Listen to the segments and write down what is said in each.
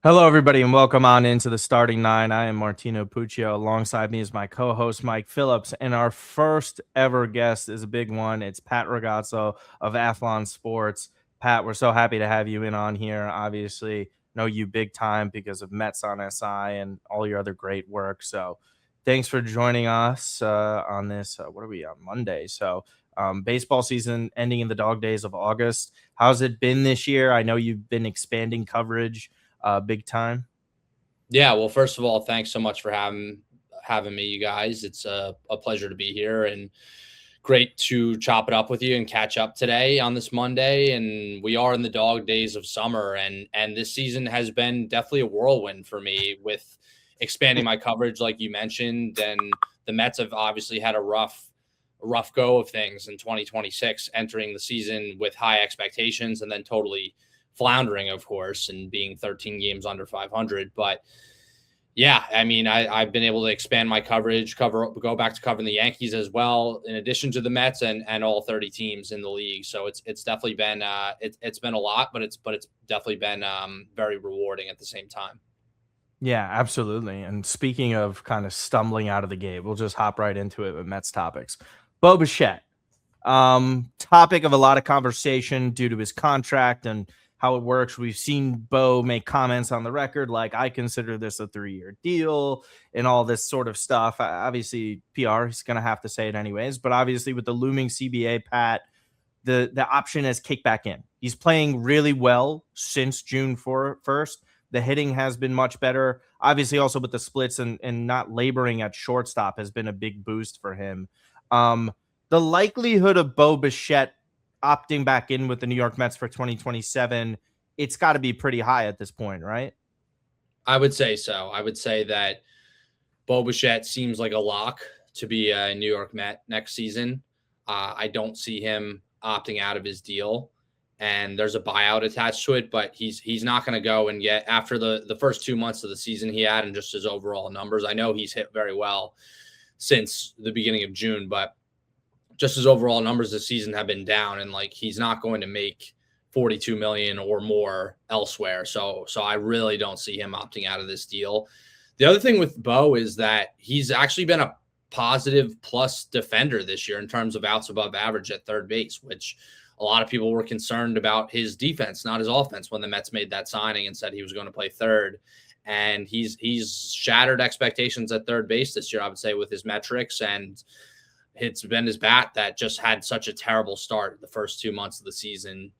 Hello, everybody, and welcome on into the starting nine. I am Martino Puccio. Alongside me is my co-host Mike Phillips, and our first ever guest is a big one. It's Pat Ragazzo of Athlon Sports. Pat, we're so happy to have you in on here. Obviously, know you big time because of Mets on SI and all your other great work. So, thanks for joining us on this. What are we on Monday? So, baseball season ending in the dog days of August. How's it been this year? I know you've been expanding coverage big time. Yeah, well, first of all, thanks so much for having me, you guys. It's a pleasure to be here and great to chop it up with you and catch up today on this Monday. And we are in the dog days of summer, and this season has been definitely a whirlwind for me with expanding my coverage, like you mentioned. And the Mets have obviously had a rough go of things in 2026, entering the season with high expectations and then totally floundering, of course, and being 13 games under 500. But yeah, I mean, I've been able to expand my coverage, go back to covering the Yankees as well, in addition to the Mets and all 30 teams in the league. So it's definitely been it's been a lot, but it's definitely been very rewarding at the same time. Yeah, absolutely. And speaking of kind of stumbling out of the gate, we'll just hop right into it with Mets topics. Bo Bichette, topic of a lot of conversation due to his contract and how it works. We've seen Bo make comments on the record like, I consider this a 3-year deal and all this sort of stuff. Obviously, PR, he's going to have to say it anyways. But obviously, with the looming CBA, Pat, the option is kick back in. He's playing really well since June 1st. The hitting has been much better. Obviously, also with the splits and not laboring at shortstop has been a big boost for him. The likelihood of Bo Bichette opting back in with the New York Mets for 2027, it's got to be pretty high at this point, right? I would say so. I would say that Bo Bichette seems like a lock to be a New York Met next season. I don't see him opting out of his deal, and there's a buyout attached to it. But he's not going to go and get after the first 2 months of the season he had and just his overall numbers. I know he's hit very well since the beginning of June, but just his overall numbers this season have been down, and like he's not going to make 42 million or more elsewhere. So I really don't see him opting out of this deal. The other thing with Bo is that he's actually been a positive plus defender this year in terms of outs above average at third base, which a lot of people were concerned about his defense, not his offense, when the Mets made that signing and said he was going to play third. And he's shattered expectations at third base this year, I would say, with his metrics. And it's been his bat that just had such a terrible start the first 2 months of the season.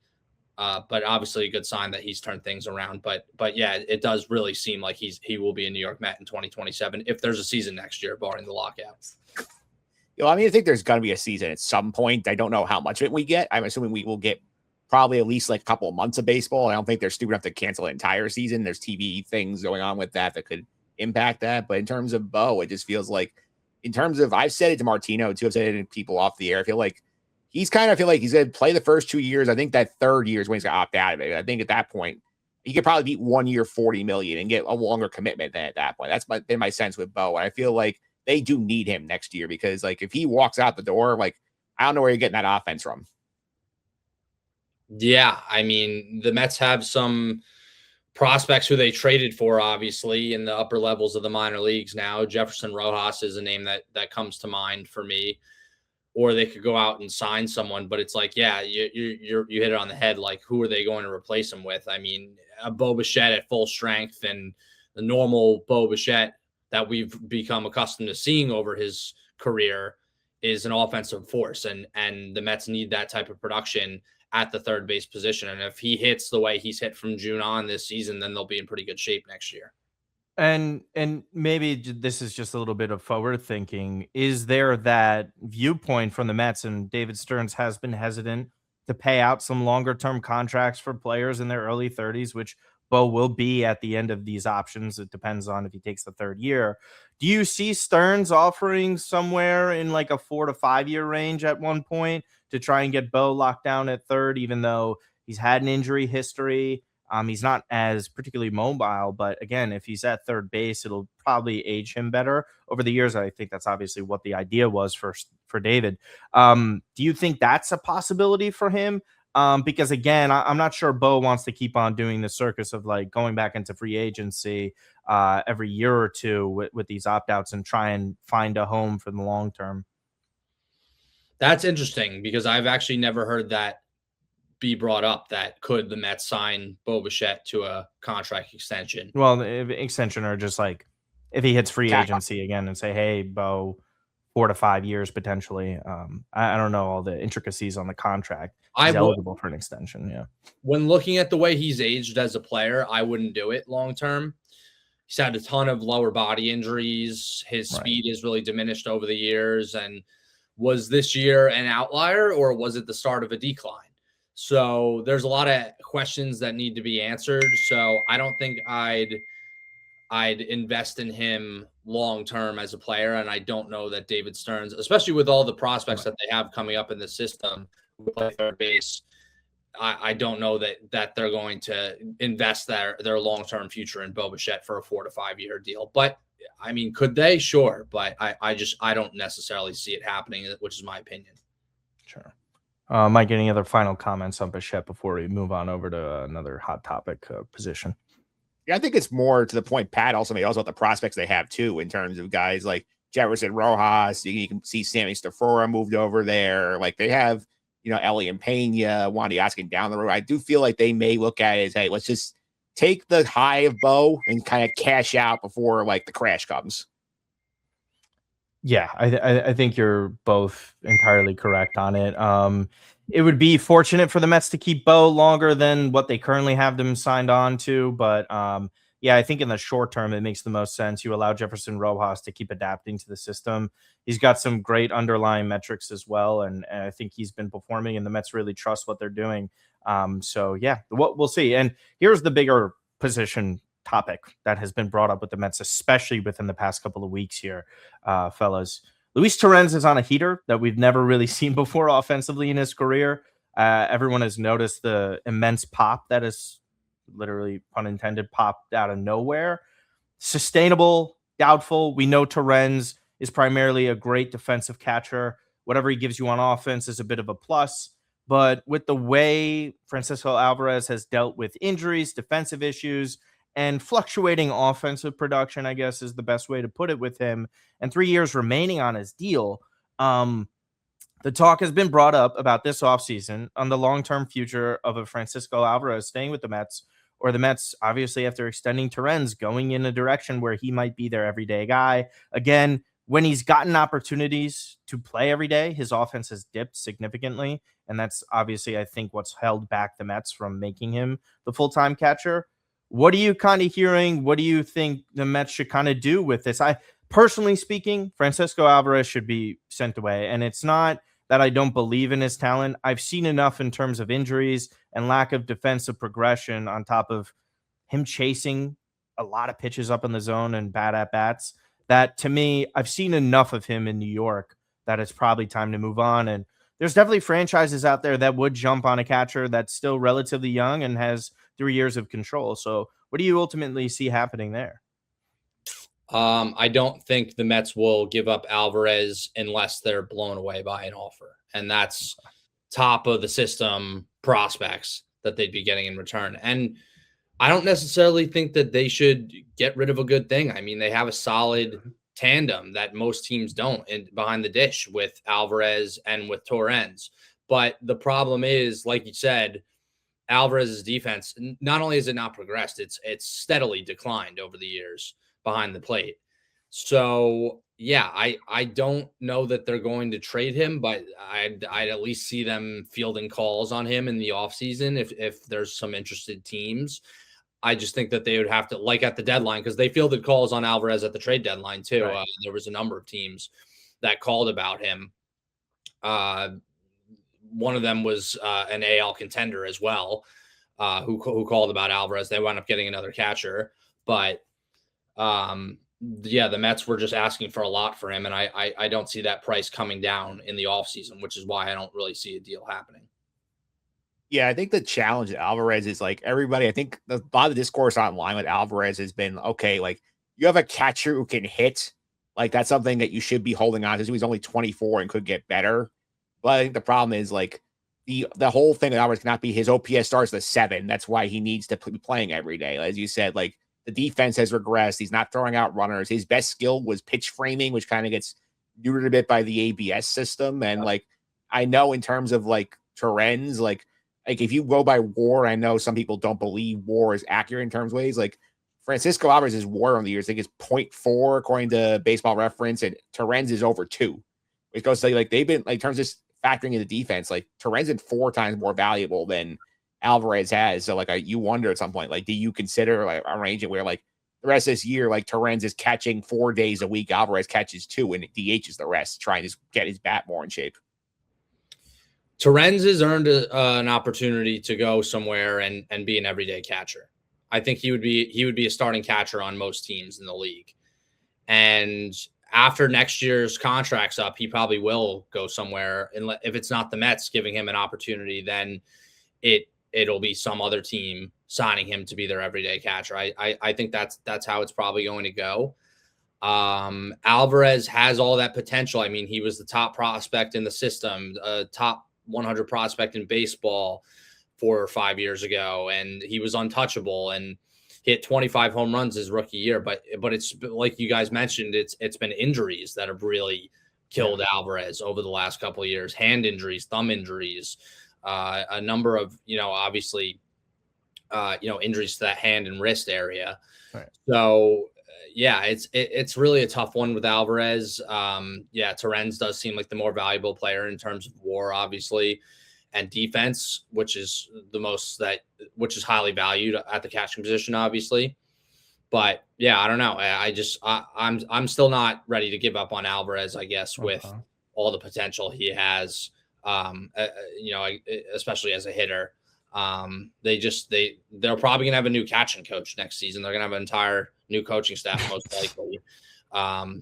But obviously a good sign that he's turned things around. But yeah, it does really seem like he will be a New York Met in 2027 if there's a season next year, barring the lockouts. I mean, I think there's going to be a season at some point. I don't know how much of it we get. I'm assuming we will get probably at least like a couple of months of baseball. I don't think they're stupid enough to cancel an entire season. There's TV things going on with that could impact that. But in terms of Bo, it just feels like, in terms of, I've said it to Martino too, I've said it to people off the air. I feel like he's going to play the first 2 years. I think that third year is when he's going to opt out of it. I think at that point, he could probably beat 1 year, 40 million and get a longer commitment than at that point. That's been my sense with Bo. And I feel like they do need him next year because, like, if he walks out the door, like, I don't know where you're getting that offense from. Yeah, I mean, the Mets have some prospects who they traded for, obviously, in the upper levels of the minor leagues now. Jefferson Rojas is a name that comes to mind for me. Or they could go out and sign someone, but it's like, yeah, you hit it on the head. Like, who are they going to replace him with? I mean, a Bo Bichette at full strength and the normal Bo Bichette that we've become accustomed to seeing over his career is an offensive force, and the Mets need that type of production at the third base position. And if he hits the way he's hit from June on this season, then they'll be in pretty good shape next year. And maybe this is just a little bit of forward thinking. Is there that viewpoint from the Mets, and David Stearns has been hesitant to pay out some longer term contracts for players in their early 30s, which Bo will be at the end of these options. It depends on if he takes the third year. Do you see Stearns offering somewhere in like a 4 to 5 year range at one point to try and get Bo locked down at third, even though he's had an injury history? He's not as particularly mobile, but again, if he's at third base, it'll probably age him better over the years. I think that's obviously what the idea was for David. Do you think that's a possibility for him? Because again, I'm not sure Bo wants to keep on doing the circus of like going back into free agency every year or two with these opt-outs and try and find a home for the long term. That's interesting because I've actually never heard that be brought up, that could the Mets sign Bo Bichette to a contract extension? Well, extension or just like if he hits free Cap. agency again and say, hey, Bo, 4 to 5 years potentially. I don't know all the intricacies on the contract. He's eligible for an extension. Yeah. When looking at the way he's aged as a player, I wouldn't do it long term. He's had a ton of lower body injuries. His speed is really diminished over the years. And was this year an outlier or was it the start of a decline? So there's a lot of questions that need to be answered. So I don't think I'd invest in him long term as a player. And I don't know that David Stearns, especially with all the prospects that they have coming up in the system who play third base, I don't know that they're going to invest their long term future in Bo Bichette for a 4 to 5 year deal. But I mean, could they? Sure, but I don't necessarily see it happening, which is my opinion. Sure. Mike, any other final comments on Bichette before we move on over to another hot topic position? Yeah, I think it's more to the point Pat also made also about the prospects they have too, in terms of guys like Jefferson Rojas. You can see Sammy Stafora moved over there. Like they have, Ellie and Pena, Wandy asking down the road. I do feel like they may look at it as, hey, let's just take the high of Bo and kind of cash out before like the crash comes. Yeah, I think you're both entirely correct on it. It would be fortunate for the Mets to keep Bo longer than what they currently have them signed on to. But yeah, I think in the short term, it makes the most sense. You allow Jefferson Rojas to keep adapting to the system. He's got some great underlying metrics as well. And I think he's been performing and the Mets really trust what they're doing. So yeah, we'll see. And here's the bigger position topic that has been brought up with the Mets, especially within the past couple of weeks here, fellas. Luis Torrens is on a heater that we've never really seen before offensively in his career. Everyone has noticed the immense pop that is literally, pun intended, popped out of nowhere. Sustainable, doubtful. We know Torrens is primarily a great defensive catcher. Whatever he gives you on offense is a bit of a plus. But with the way Francisco Alvarez has dealt with injuries, defensive issues, and fluctuating offensive production, I guess, is the best way to put it with him, and 3 years remaining on his deal, the talk has been brought up about this offseason on the long-term future of a Francisco Alvarez staying with the Mets, or the Mets, obviously, after extending Torrens, going in a direction where he might be their everyday guy. Again, when he's gotten opportunities to play every day, his offense has dipped significantly, and that's obviously, I think, what's held back the Mets from making him the full-time catcher. What are you kind of hearing? What do you think the Mets should kind of do with this? I personally speaking, Francisco Alvarez should be sent away. And it's not that I don't believe in his talent. I've seen enough in terms of injuries and lack of defensive progression on top of him chasing a lot of pitches up in the zone and bad at bats that, to me, I've seen enough of him in New York that it's probably time to move on. And there's definitely franchises out there that would jump on a catcher that's still relatively young and has 3 years of control. So what do you ultimately see happening there? I don't think the Mets will give up Alvarez unless they're blown away by an offer. And that's top of the system prospects that they'd be getting in return. And I don't necessarily think that they should get rid of a good thing. I mean, they have a solid tandem that most teams don't behind the dish with Alvarez and with Torrens. But the problem is, like you said, Alvarez's defense, not only has it not progressed, it's steadily declined over the years behind the plate. So yeah, I don't know that they're going to trade him, but I'd at least see them fielding calls on him in the offseason if there's some interested teams. I just think that they would have to, like at the deadline, because they fielded calls on Alvarez at the trade deadline too. Right. There was a number of teams that called about him. One of them was an AL contender as well, who called about Alvarez. They wound up getting another catcher, but yeah, the Mets were just asking for a lot for him, and I don't see that price coming down in the offseason, which is why I don't really see a deal happening. Yeah, I think the challenge at Alvarez is like everybody. I think a lot of the discourse online with Alvarez has been, okay, like you have a catcher who can hit. Like that's something that you should be holding on to. He's only 24 and could get better. But I think the problem is like, the whole thing that Alvarez cannot be his OPS starts the 7. That's why he needs to be playing every day. As you said, like the defense has regressed. He's not throwing out runners. His best skill was pitch framing, which kind of gets neutered a bit by the ABS system. And like, I know in terms of like Torrens, like if you go by WAR, I know some people don't believe WAR is accurate in terms of ways. Like Francisco Alvarez's WAR on the years, I think is 0.4 according to Baseball Reference, and Torrens is over 2. It goes to like they've been like in terms of just factoring in the defense, like Torrens is 4 times more valuable than Alvarez has. So like you wonder at some point, like, do you consider like arranging where like the rest of this year, like Torrens is catching 4 days a week, Alvarez catches 2, and DH is the rest, trying to get his bat more in shape. Torrens has earned an opportunity to go somewhere and be an everyday catcher. I think he would be a starting catcher on most teams in the league. And after next year's contract's up, he probably will go somewhere. And if it's not the Mets giving him an opportunity, then it'll be some other team signing him to be their everyday catcher. I think that's how it's probably going to go. Alvarez has all that potential. I mean, he was the top prospect in the system, top 100 prospect in baseball 4 or 5 years ago, and he was untouchable and hit 25 home runs his rookie year. But it's like you guys mentioned, it's been injuries that have really killed Alvarez over the last couple of years. Hand injuries, thumb injuries, a number of, obviously, injuries to that hand and wrist area. Right. So yeah, it's really a tough one with Alvarez. Torrens does seem like the more valuable player in terms of WAR, obviously, and defense, which is highly valued at the catching position, obviously. But yeah, I don't know. I'm still not ready to give up on Alvarez, I guess, with all the potential he has. Especially as a hitter. They're probably gonna have a new catching coach next season. They're gonna have an entire new coaching staff most likely.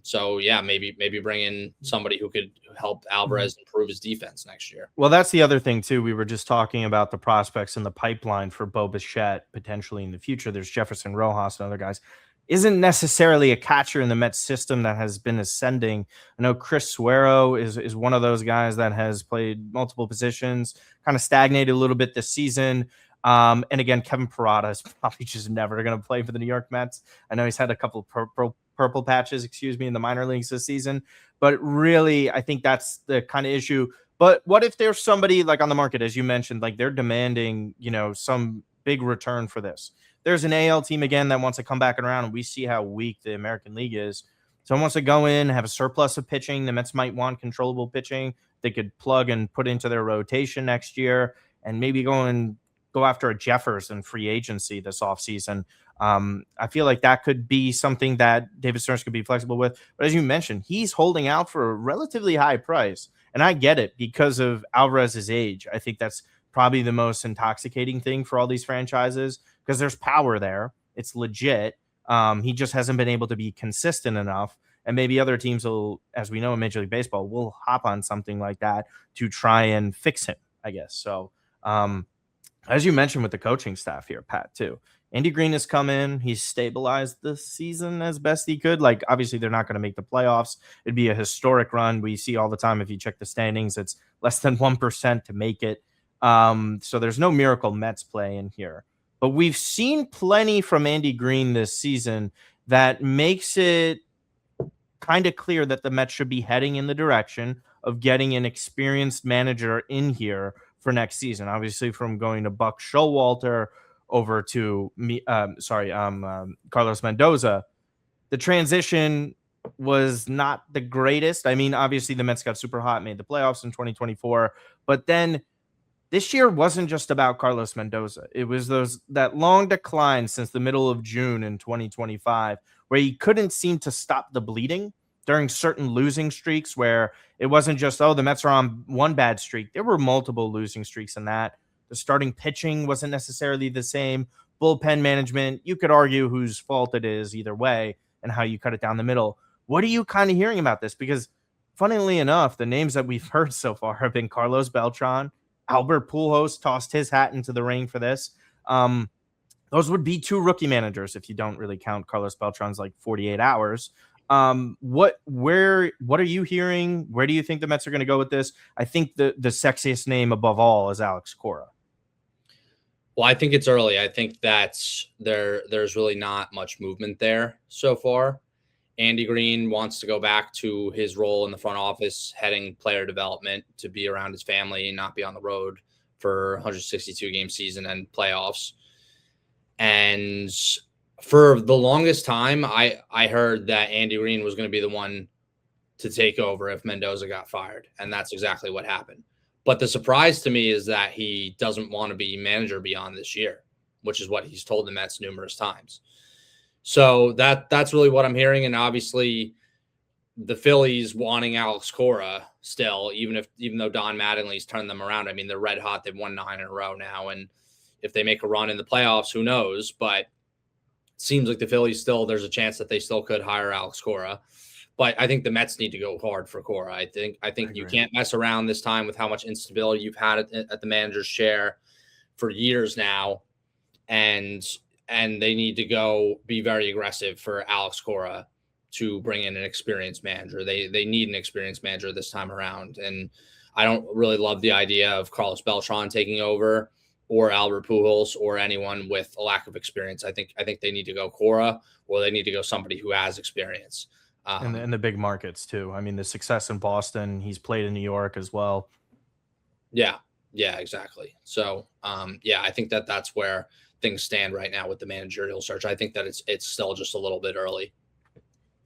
So yeah, maybe bring in somebody who could help Alvarez improve his defense next year. Well, that's the other thing too. We were just talking about the prospects in the pipeline for Bo Bichette potentially in the future. There's Jefferson Rojas and other guys. Isn't necessarily a catcher in the Mets system that has been ascending. I know Chris Suero is one of those guys that has played multiple positions, kind of stagnated a little bit this season. And again, Kevin Parada is probably just never going to play for the New York Mets. I know he's had a couple of purple patches, in the minor leagues this season. But really, I think that's the kind of issue. But what if there's somebody like on the market, as you mentioned, like they're demanding, some big return for this? There's an AL team again that wants to come back around, and we see how weak the American League is. Someone wants to go in, have a surplus of pitching. The Mets might want controllable pitching they could plug and put into their rotation next year, and maybe go after a Jefferson free agency this offseason. I feel like that could be something that David Stearns could be flexible with. But as you mentioned, he's holding out for a relatively high price, and I get it because of Alvarez's age. I think that's probably the most intoxicating thing for all these franchises, because there's power there. It's legit. He just hasn't been able to be consistent enough. And maybe other teams will, as we know in Major League Baseball, will hop on something like that to try and fix him, I guess. So as you mentioned with the coaching staff here, Pat, too, Andy Green has come in. He's stabilized the season as best he could. Like, obviously, they're not going to make the playoffs. It'd be a historic run. We see all the time, if you check the standings, it's less than 1% to make it. So there's no miracle Mets play in here. But we've seen plenty from Andy Green this season that makes it kind of clear that the Mets should be heading in the direction of getting an experienced manager in here for next season. Obviously, from going to Buck Showalter over to Carlos Mendoza, the transition was not the greatest. I mean, obviously, the Mets got super hot, made the playoffs in 2024, but then this year wasn't just about Carlos Mendoza. It was that long decline since the middle of June in 2025, where he couldn't seem to stop the bleeding during certain losing streaks, where it wasn't just, the Mets are on one bad streak. There were multiple losing streaks in that. The starting pitching wasn't necessarily the same. Bullpen management, you could argue whose fault it is either way and how you cut it down the middle. What are you kind of hearing about this? Because funnily enough, the names that we've heard so far have been Carlos Beltran. Albert Pujols tossed his hat into the ring for this. Those would be 2 rookie managers if you don't really count Carlos Beltran's 48 hours. What are you hearing? Where do you think the Mets are going to go with this? I think the sexiest name above all is Alex Cora. Well, I think it's early. I think that's there's really not much movement there so far. Andy Green wants to go back to his role in the front office, heading player development, to be around his family and not be on the road for 162 game season and playoffs. And for the longest time, I heard that Andy Green was going to be the one to take over if Mendoza got fired. And that's exactly what happened. But the surprise to me is that he doesn't want to be manager beyond this year, which is what he's told the Mets numerous times. So that's really what I'm hearing. And obviously the Phillies wanting Alex Cora still, even though Don Mattingly's turned them around. I mean, they're red hot. They've won 9 in a row now. And if they make a run in the playoffs, who knows? But it seems like the Phillies there's a chance that they still could hire Alex Cora. But I think the Mets need to go hard for Cora. I think you can't mess around this time with how much instability you've had at the manager's chair for years now. And they need to go be very aggressive for Alex Cora to bring in an experienced manager. They need an experienced manager this time around. And I don't really love the idea of Carlos Beltran taking over or Albert Pujols or anyone with a lack of experience. I think they need to go Cora, or they need to go somebody who has experience. In the big markets too. I mean, the success in Boston, he's played in New York as well. Yeah, exactly. So, I think that's where things stand right now with the managerial search. I think that it's still just a little bit early.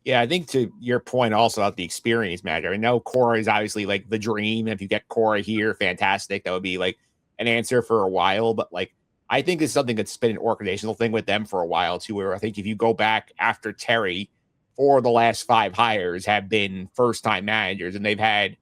Yeah, I think to your point also about the experience manager, I know Cora is obviously like the dream. If you get Cora here, fantastic. That would be like an answer for a while. But like, I think it's something that's been an organizational thing with them for a while too, where I think if you go back after Terry, 4 of the last 5 hires have been first-time managers, and they've had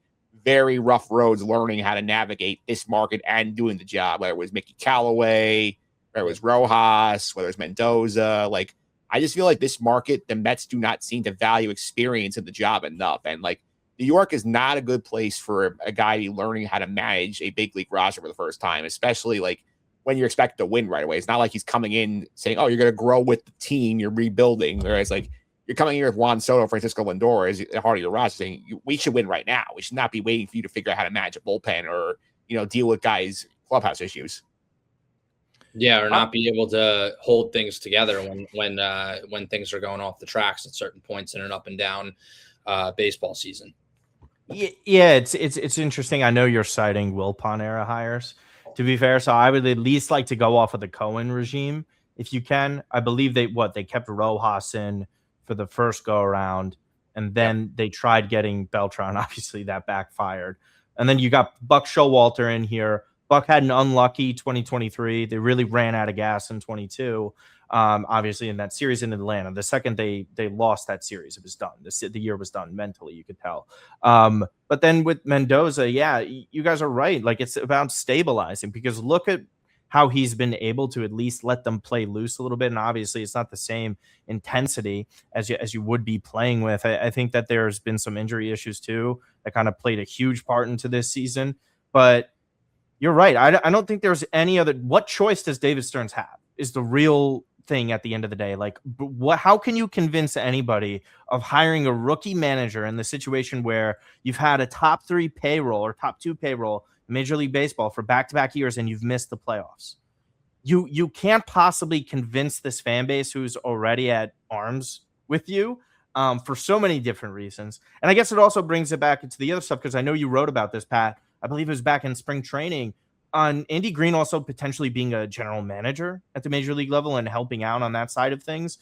very rough roads learning how to navigate this market and doing the job, whether it was Mickey Callaway, whether it was Rojas, whether it's Mendoza. Like, I just feel like this market, the Mets do not seem to value experience in the job enough. And like, New York is not a good place for a guy learning how to manage a big league roster for the first time, especially like when you're expected to win right away. It's not like he's coming in saying, oh, you're going to grow with the team, you're rebuilding. Whereas like, you're coming here with Juan Soto, Francisco Lindor as the heart of your roster, saying we should win right now. We should not be waiting for you to figure out how to manage a bullpen or, deal with guys' clubhouse issues. Yeah, or not be able to hold things together when things are going off the tracks at certain points in an up and down baseball season. Yeah, it's interesting. I know you're citing Wilpon era hires, to be fair. So I would at least like to go off of the Cohen regime if you can. I believe they kept Rojas in for the first go around, and then they tried getting Beltran. Obviously, that backfired. And then you got Buck Showalter in here. Buck had an unlucky 2023. They really ran out of gas in 22. Obviously, in that series in Atlanta, the second they lost that series, it was done. The year was done mentally, you could tell. But then with Mendoza, yeah, you guys are right. Like, it's about stabilizing, because look at how he's been able to at least let them play loose a little bit. And obviously it's not the same intensity as you would be playing with. I think that there's been some injury issues too that kind of played a huge part into this season. But you're right. I don't think there's any other. What choice does David Stearns have is the real thing at the end of the day. Like, how can you convince anybody of hiring a rookie manager in the situation where you've had a top 3 payroll or top 2 payroll Major League Baseball for back-to-back years and you've missed the playoffs? You can't possibly convince this fan base who's already at arms with you for so many different reasons. And I guess it also brings it back into the other stuff, because I know you wrote about this, Pat. I believe it was back in spring training on Andy Green also potentially being a general manager at the Major League level and helping out on that side of things.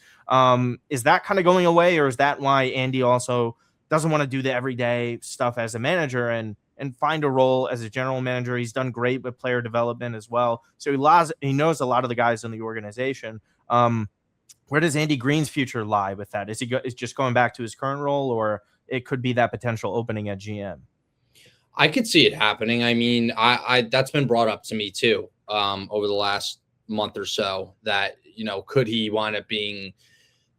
Is that kind of going away, or is that why Andy also doesn't want to do the everyday stuff as a manager and find a role as a general manager? He's done great with player development as well. So he knows a lot of the guys in the organization. Where does Andy Green's future lie with that? Is just going back to his current role, or it could be that potential opening at GM? I could see it happening. I mean, I that's been brought up to me too over the last month or so, that, could he wind up being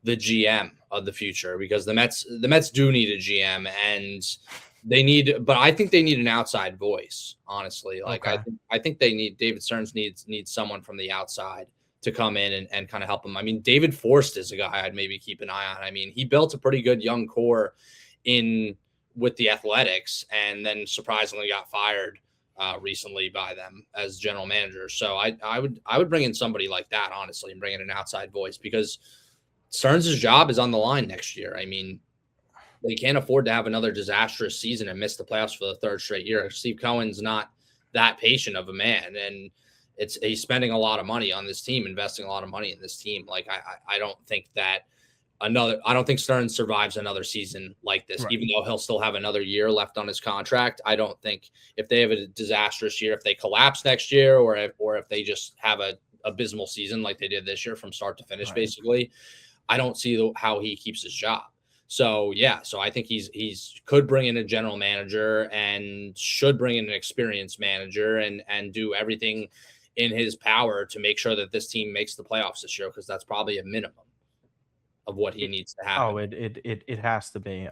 the GM of the future? Because the Mets do need a GM, and but I think they need an outside voice, honestly. Like, okay. I think they need David Stearns needs someone from the outside to come in and kind of help him. I mean, David Forst is a guy I'd maybe keep an eye on. I mean, he built a pretty good young core with the Athletics, and then surprisingly got fired recently by them as general manager. So I would bring in somebody like that, honestly, and bring in an outside voice, because Stearns' job is on the line next year. I mean, they can't afford to have another disastrous season and miss the playoffs for the third straight year. Steve Cohen's not that patient of a man, and he's spending a lot of money on this team, investing a lot of money in this team. Like I don't think Stearns survives another season like this, right, even though he'll still have another year left on his contract. I don't think if they have a disastrous year, if they collapse next year, or if they just have a abysmal season like they did this year from start to finish, right, basically, I don't see how he keeps his job. So I think he's could bring in a general manager and should bring in an experienced manager and do everything in his power to make sure that this team makes the playoffs this year, because that's probably a minimum of what he needs to happen. Oh, it has to be.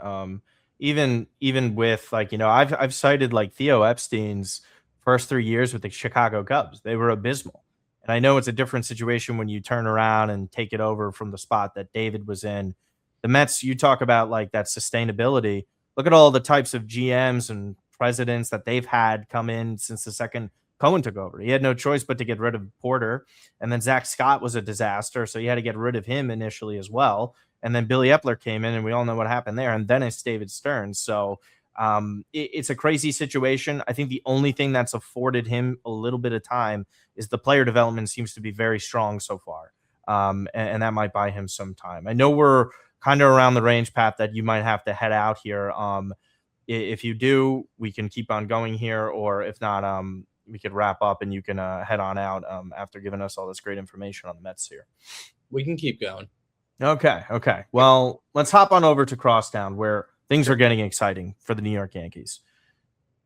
Even with, like, I've cited like Theo Epstein's first 3 years with the Chicago Cubs. They were abysmal. And I know it's a different situation when you turn around and take it over from the spot that David was in. The Mets, you talk about like that sustainability. Look at all the types of GMs and presidents that they've had come in since the second Cohen took over. He had no choice but to get rid of Porter. And then Zach Scott was a disaster, so he had to get rid of him initially as well. And then Billy Epler came in, and we all know what happened there. And then it's David Stearns. So it's a crazy situation. I think the only thing that's afforded him a little bit of time is the player development seems to be very strong so far. And that might buy him some time. I know we're kind of around the range, Pat, that you might have to head out here. If you do, we can keep on going here, or if not, we could wrap up and you can head on out after giving us all this great information on the Mets here. We can keep going. Okay. Well, let's hop on over to Crosstown, where things are getting exciting for the New York Yankees.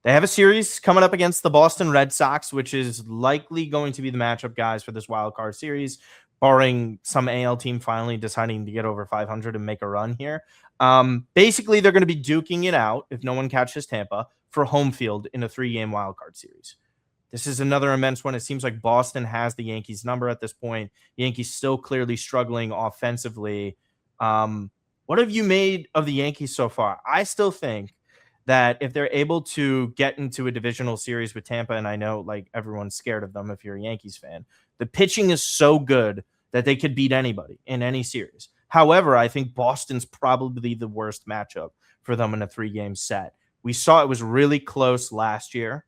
They have a series coming up against the Boston Red Sox, which is likely going to be the matchup, guys, for this wild card series, barring some AL team finally deciding to get over 500 and make a run here. Basically, they're going to be duking it out, if no one catches Tampa, for home field in a 3-game wild card series. This is another immense one. It seems like Boston has the Yankees number at this point. The Yankees still clearly struggling offensively. What have you made of the Yankees so far? I still think that if they're able to get into a divisional series with Tampa, and I know like everyone's scared of them if you're a Yankees fan, the pitching is so good that they could beat anybody in any series. However, I think Boston's probably the worst matchup for them in a 3-game set. We saw it was really close last year,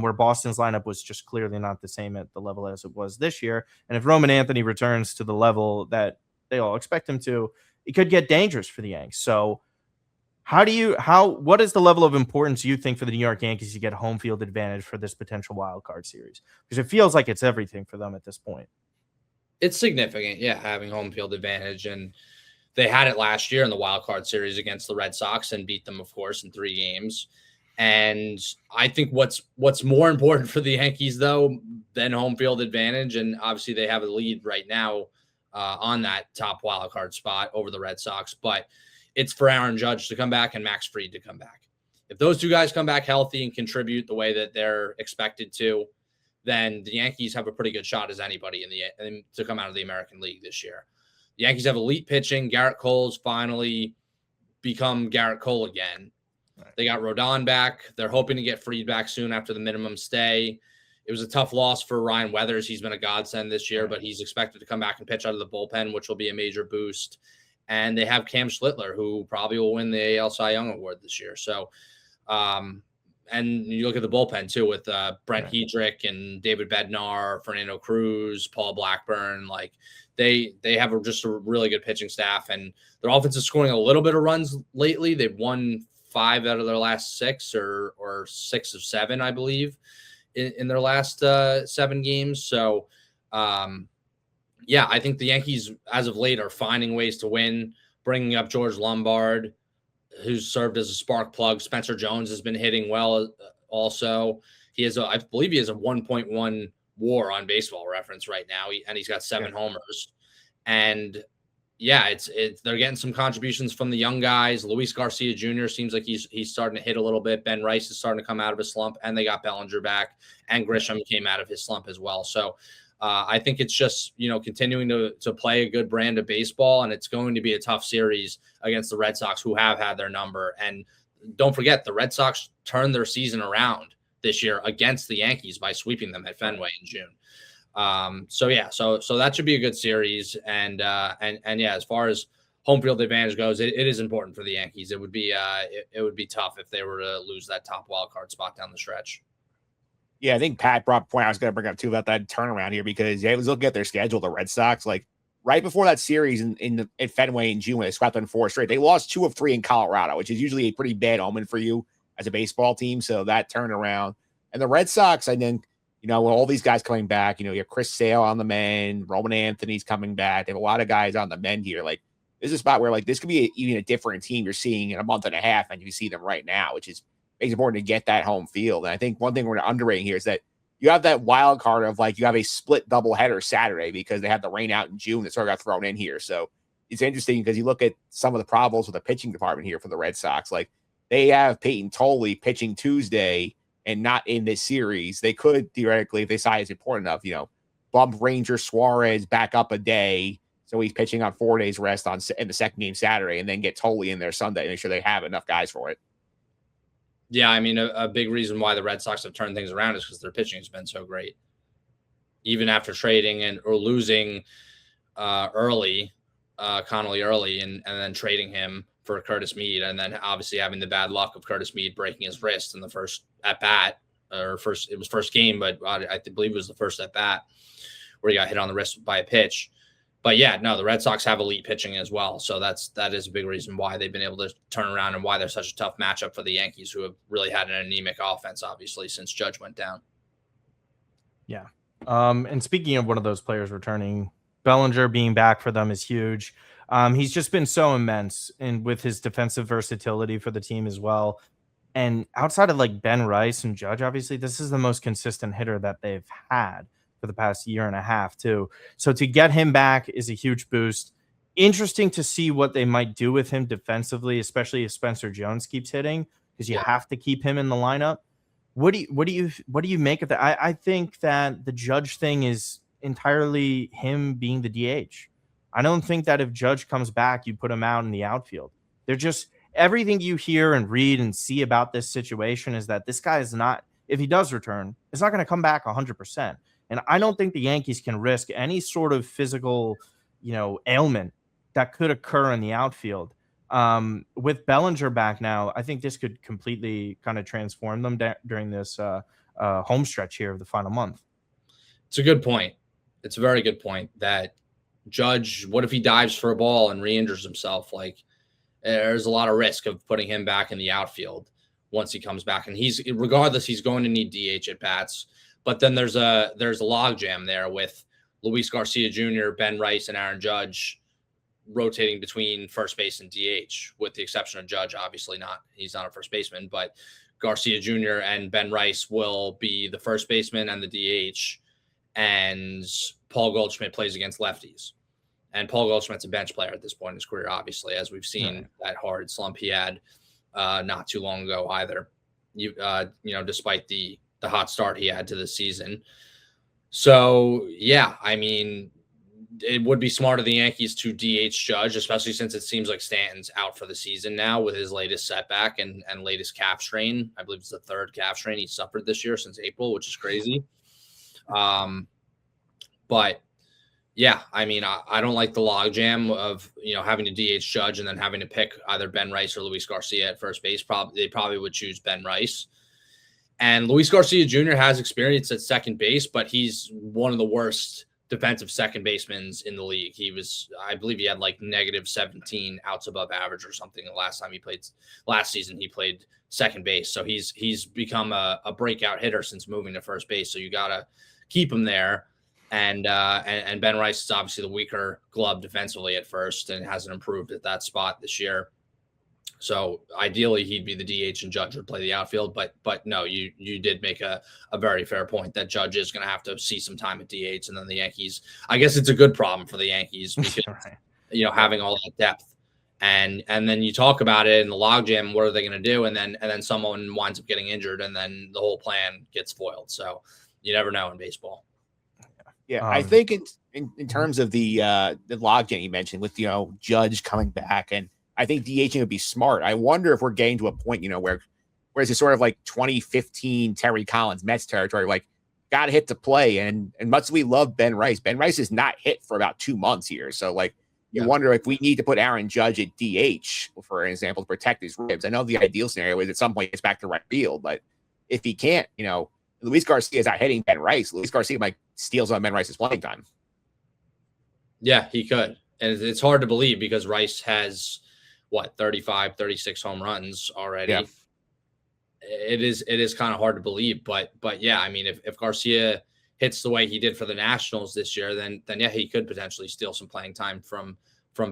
where Boston's lineup was just clearly not the same at the level as it was this year. And if Roman Anthony returns to the level that they all expect him to, it could get dangerous for the Yanks. So what is the level of importance you think for the New York Yankees to get home field advantage for this potential wild card series? Because it feels like it's everything for them at this point. It's significant, having home field advantage. And they had it last year in the wild card series against the Red Sox and beat them, of course, in 3 games. And I think what's more important for the Yankees, though, than home field advantage, and obviously they have a lead right now on that top wild card spot over the Red Sox, but it's for Aaron Judge to come back and Max Fried to come back. If those two guys come back healthy and contribute the way that they're expected to, then the Yankees have a pretty good shot as anybody to come out of the American League this year. The Yankees have elite pitching. Garrett Cole's finally become Garrett Cole again. They got Rodon back. They're hoping to get Fried back soon after the minimum stay. It was a tough loss for Ryan Weathers. He's been a godsend this year, but he's expected to come back and pitch out of the bullpen, which will be a major boost. And they have Cam Schlittler, who probably will win the AL Cy Young Award this year. So, and you look at the bullpen too with Brent Hedrick and David Bednar, Fernando Cruz, Paul Blackburn. Like they have just a really good pitching staff, and their offense is scoring a little bit of runs lately. They've won 5 out of their last 6 or 6 of 7, I believe, in their last 7 games. So, I think the Yankees, as of late, are finding ways to win, bringing up George Lombard, who's served as a spark plug. Spencer Jones has been hitting well also. I believe he has a 1.1 WAR on Baseball Reference right now, and he's got 7 homers. And they're getting some contributions from the young guys. Luis Garcia Jr. seems like he's starting to hit a little bit. Ben Rice is starting to come out of his slump, and they got Bellinger back, and Grisham came out of his slump as well. So I think it's just, continuing to play a good brand of baseball, and it's going to be a tough series against the Red Sox, who have had their number. And don't forget, the Red Sox turned their season around this year against the Yankees by sweeping them at Fenway in June. So that should be a good series. And yeah, as far as home field advantage goes, it is important for the Yankees. It would be tough if they were to lose that top wild card spot down the stretch. Yeah, I think Pat brought a point I was going to bring up too about that turnaround here, because I was looking at their schedule, the Red Sox, like right before that series at Fenway in June, when they swept on 4 straight, they lost 2 of 3 in Colorado, which is usually a pretty bad omen for you as a baseball team. So that turnaround, and the Red Sox, I think, with all these guys coming back, you have Chris Sale on the mend, Roman Anthony's coming back. They have a lot of guys on the mend here. Like, this is a spot where like this could be even a different team you're seeing in a month and a half, and you see them right now, which is makes it important to get that home field. And I think one thing we're underrating here is that you have that wild card of like you have a split doubleheader Saturday because they had the rain out in June that sort of got thrown in here. So it's interesting because you look at some of the problems with the pitching department here for the Red Sox. Like, they have Peyton Tolley pitching Tuesday and not in this series. They could theoretically, if they decide it's important enough, bump Ranger Suarez back up a day, so he's pitching on 4 days rest in the second game Saturday, and then get Tolley in there Sunday, make sure they have enough guys for it. Yeah, I mean, a big reason why the Red Sox have turned things around is because their pitching has been so great. Even after trading or losing Connolly early, and then trading him for Curtis Mead, and then obviously having the bad luck of Curtis Mead breaking his wrist in the first at bat, it was first game, but I believe it was the first at bat where he got hit on the wrist by a pitch. But yeah, no, the Red Sox have elite pitching as well. So that is a big reason why they've been able to turn around and why they're such a tough matchup for the Yankees, who have really had an anemic offense, obviously, since Judge went down. Yeah. And speaking of one of those players returning, Bellinger being back for them is huge. He's just been so immense, and with his defensive versatility for the team as well. And outside of like Ben Rice and Judge, obviously, this is the most consistent hitter that they've had for the past year and a half too. So to get him back is a huge boost. Interesting to see what they might do with him defensively, especially if Spencer Jones keeps hitting, because you have to keep him in the lineup. What do you make of that? I think that the Judge thing is entirely him being the DH. I don't think that if Judge comes back, you put him out in the outfield. They're just, everything you hear and read and see about this situation is that this guy is not, if he does return, it's not going to come back 100%. And I don't think the Yankees can risk any sort of physical, ailment that could occur in the outfield. With Bellinger back now, I think this could completely kind of transform them during this home stretch here of the final month. It's a good point. It's a very good point that Judge, what if he dives for a ball and re-injures himself? Like, there's a lot of risk of putting him back in the outfield once he comes back. And he's going to need DH at bats. But then there's a logjam there with Luis Garcia Jr., Ben Rice, and Aaron Judge rotating between first base and DH, with the exception of Judge. Obviously he's not a first baseman, but Garcia Jr. and Ben Rice will be the first baseman and the DH, and Paul Goldschmidt plays against lefties. And Paul Goldschmidt's a bench player at this point in his career, obviously, as we've seen that hard slump he had not too long ago either. Despite the hot start he had to the season. So, yeah, I mean, it would be smart of the Yankees to DH Judge, especially since it seems like Stanton's out for the season now with his latest setback and latest calf strain. I believe it's the 3rd calf strain he suffered this year since April, which is crazy. But, yeah, I mean, I don't like the logjam of, having to DH Judge and then having to pick either Ben Rice or Luis Garcia at first base. They probably would choose Ben Rice. And Luis Garcia Jr. has experience at second base, but he's one of the worst defensive second basemen in the league. I believe he had like -17 outs above average or something last season he played second base. So he's become a breakout hitter since moving to first base. So you got to keep him there. And Ben Rice is obviously the weaker glove defensively at first and hasn't improved at that spot this year. So ideally he'd be the DH and Judge would play the outfield, but no, you did make a very fair point that Judge is going to have to see some time at DH, and then the Yankees, I guess it's a good problem for the Yankees because, having all that depth, and then you talk about it in the logjam, what are they going to do? And then someone winds up getting injured and then the whole plan gets foiled. So you never know in baseball. Yeah, I think in terms of the logjam you mentioned with Judge coming back, and I think DHing would be smart. I wonder if we're getting to a point whereas it's sort of like 2015 Terry Collins Mets territory, like got to hit the play. And much as we love Ben Rice is not hit for about 2 months here. So like you wonder if we need to put Aaron Judge at DH, for example, to protect his ribs. I know the ideal scenario is at some point it's back to right field, but if he can't, Luis Garcia is not hitting Ben Rice. Luis Garcia might steals on Ben Rice's playing time. Yeah, he could. And it's hard to believe because Rice has 35, 36 home runs already. Yeah. It is kind of hard to believe, but yeah, I mean, if Garcia hits the way he did for the Nationals this year, then yeah, he could potentially steal some playing time from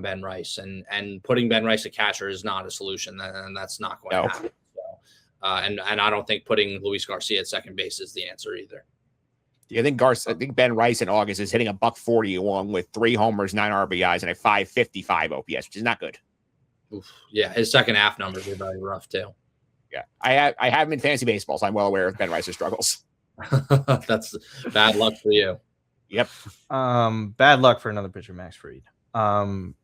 Ben Rice, and putting Ben Rice at catcher is not a solution, and that's not going to happen. So, and I don't think putting Luis Garcia at second base is the answer either. Yeah, I think Ben Rice in August is hitting a $140 along with 3 homers, 9 RBIs, and a .555 OPS, which is not good. Oof. Yeah, his second half numbers are very rough too. Yeah, I have him in fantasy baseball, so I'm well aware of Ben Rice's struggles. That's bad luck for you. Yep. Bad luck for another pitcher, Max Fried.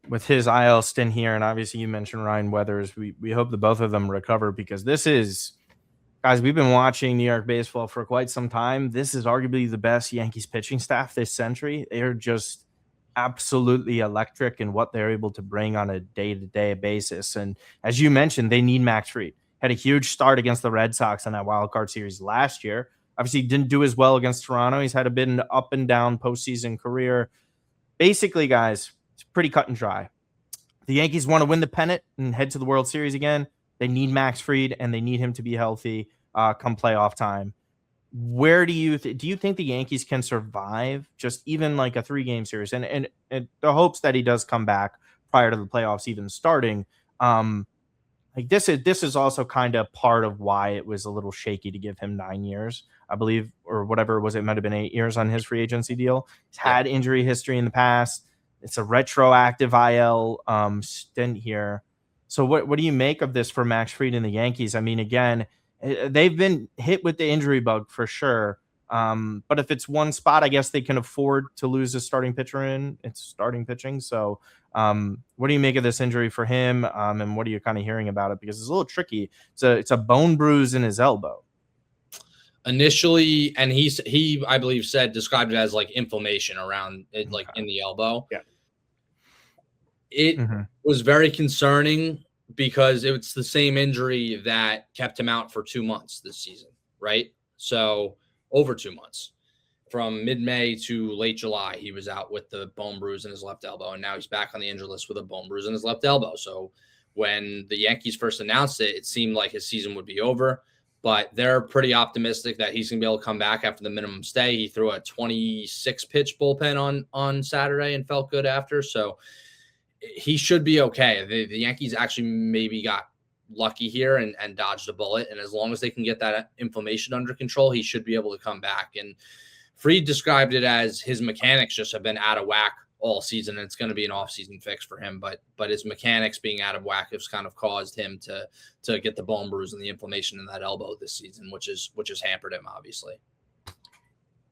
With his IL stint here, and obviously you mentioned Ryan Weathers. We hope that both of them recover because this is. Guys, we've been watching New York baseball for quite some time. This is arguably the best Yankees pitching staff this century. They're just absolutely electric in what they're able to bring on a day-to-day basis. And as you mentioned, they need Max Fried. Had a huge start against the Red Sox in that wild card series last year. Obviously, didn't do as well against Toronto. He's had a bit of an up and down postseason career. Basically, guys, it's pretty cut and dry. The Yankees want to win the pennant and head to the World Series again. They need Max Fried, and they need him to be healthy come playoff time. Where do you think the Yankees can survive just even like a 3-game series? And the hopes that he does come back prior to the playoffs even starting. Like this is also kind of part of why it was a little shaky to give him 9 years, I believe, or whatever it was. It might have been 8 years on his free agency deal. He's had injury history in the past. It's a retroactive IL stint here. So what do you make of this for Max Fried and the Yankees? I mean, again, they've been hit with the injury bug for sure. But if it's one spot, I guess they can afford to lose a starting pitcher in. It's starting pitching. So what do you make of this injury for him? And what are you kind of hearing about it? Because it's a little tricky. It's a bone bruise in his elbow. Initially, and he I believe described it as like inflammation around it, like in the elbow. Yeah. It was very concerning because it's the same injury that kept him out for 2 months this season, right? So over 2 months. From mid-May to late July, he was out with the bone bruise in his left elbow, and now he's back on the injury list with a bone bruise in his left elbow. So when the Yankees first announced it, it seemed like his season would be over, but they're pretty optimistic that he's going to be able to come back after the minimum stay. He threw a 26-pitch bullpen on Saturday and felt good after, so he should be okay. The Yankees actually maybe got lucky here and dodged a bullet. And as long as they can get that inflammation under control, he should be able to come back. And Fried described it as his mechanics just have been out of whack all season. And it's going to be an off-season fix for him. But his mechanics being out of whack has kind of caused him to get the bone bruise and the inflammation in that elbow this season, which has hampered him, obviously.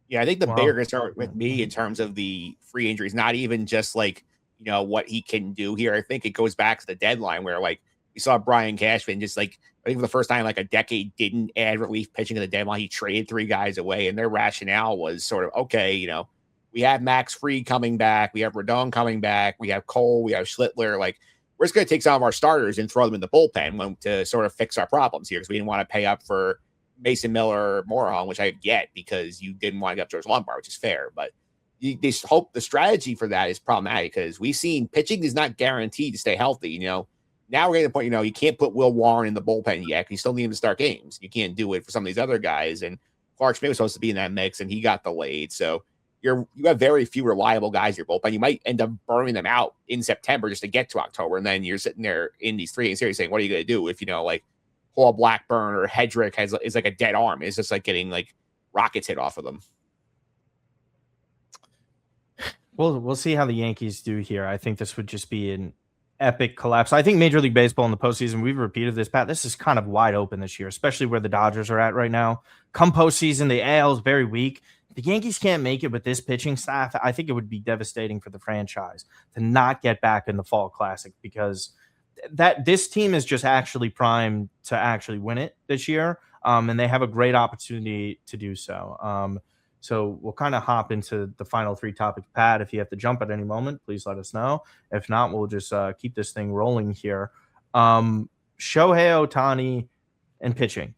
Yeah, I think the bigger concern with me in terms of the free injuries, not even just like, what he can do here. I think it goes back to the deadline where like we saw Brian Cashman just like, I think for the first time like a decade didn't add relief pitching at the deadline. He traded 3 guys away, and their rationale was sort of, okay, we have Max Fried coming back. We have Rodon coming back. We have Cole. We have Schlittler. Like, we're just going to take some of our starters and throw them in the bullpen to sort of fix our problems here because we didn't want to pay up for Mason Miller or Morejon, which I get because you didn't want to get up George Lombard, which is fair. But the strategy for that is problematic because we've seen pitching is not guaranteed to stay healthy. Now we're getting to the point, you can't put Will Warren in the bullpen yet. You still need him to start games. You can't do it for some of these other guys. And Clark Schmidt was supposed to be in that mix, and he got delayed. So you have very few reliable guys in your bullpen. You might end up burning them out in September just to get to October. And then you're sitting there in these 3-game series saying, what are you going to do if, like Paul Blackburn or Hedrick is like a dead arm? It's just like getting like rockets hit off of them. We'll see how the Yankees do here. I think this would just be an epic collapse. I think Major League Baseball in the postseason, we've repeated this, Pat, this is kind of wide open this year, especially where the Dodgers are at right now. Come postseason, the AL is very weak. the Yankees can't make it with this pitching staff. I think it would be devastating for the franchise to not get back in the Fall Classic, because that this team is just actually primed to actually win it this year. And they have a great opportunity to do so. So we'll kind of hop into the final three topics. Pat, if you have to jump at any moment, please let us know. If not, we'll just keep this thing rolling here. Shohei Ohtani and pitching.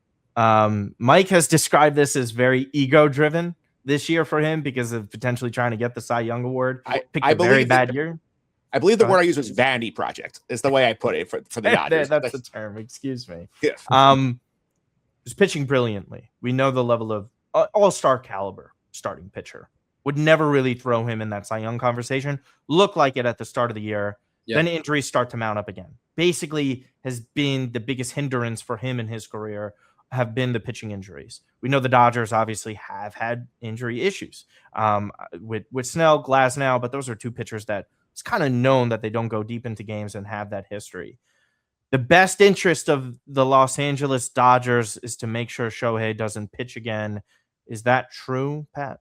Mike has described this as very ego-driven this year for him because of potentially trying to get the Cy Young Award. Picked a very bad year. I believe the word I used was vanity project. Is the way I put it for the Dodgers. That's the term. Excuse me. Yeah. Was pitching brilliantly. We know the level of all-star caliber starting pitcher. Would never really throw him in that Cy Young conversation. Looked like it at the start of the year. Yep. Then injuries start to mount up again. Basically has been the biggest hindrance for him in his career have been the pitching injuries. We know the Dodgers obviously have had injury issues with Snell, Glasnow, but those are two pitchers that it's kind of known that they don't go deep into games and have that history. The best interest of the Los Angeles Dodgers is to make sure Shohei doesn't pitch again. Is that true, Pat?